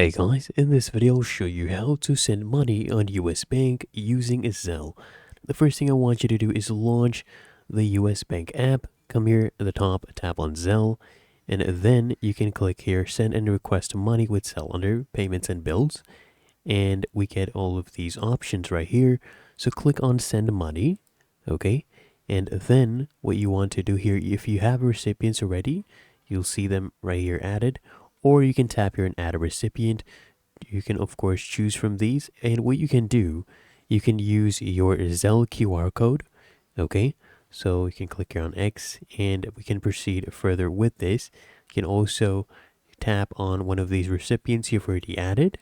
Hey guys, in this video I'll show you how to send money on US Bank using Zelle. The first thing I want you to do is launch the US Bank app. Come here at the top, tap on Zelle, and then you can click here, send and request money with Zelle under payments and bills. And we get all of these options right here. So click on send money, okay? And then what you want to do here, if you have recipients already, you'll see them right here added, or you can tap here and add a recipient. You can of course choose from these, and what you can do, you can use your Zelle QR code, okay? So you can click here on X and we can proceed further with this. You can also tap on one of these recipients you've already added,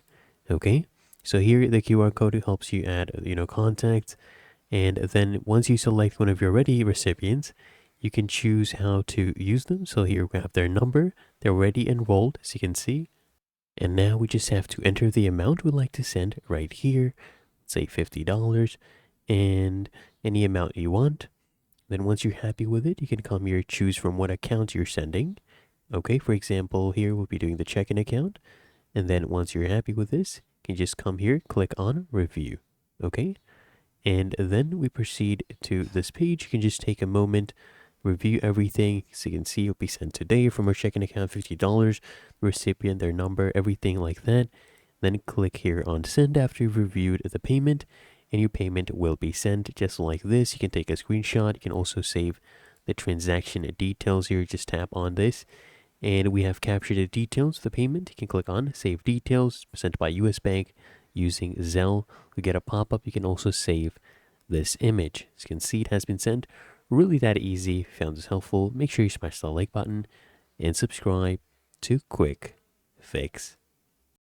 okay? So here the QR code helps you add, contacts, and then once you select one of your ready recipients, you can choose how to use them. So here we have their number, they're already enrolled, as you can see. And now we just have to enter the amount we'd like to send right here, say $50, and any amount you want. Then once you're happy with it, you can come here, choose from what account you're sending. Okay, for example, here we'll be doing the checking account. And then once you're happy with this, you can just come here, click on review. Okay, and then we proceed to this page. You can just take a moment, review everything. So you can see it'll be sent today from our checking account, $50, recipient, their number, everything like that. Then click here on send after you've reviewed the payment, and your payment will be sent just like this. You can take a screenshot. You can also save the transaction details here. Just tap on this, and we have captured the details of the payment. You can click on save details sent by US Bank using Zelle. We get a pop-up. You can also save this image. As you can see, it has been sent. Really that easy. If you found this helpful, make sure you smash the like button and subscribe to Quick Fix.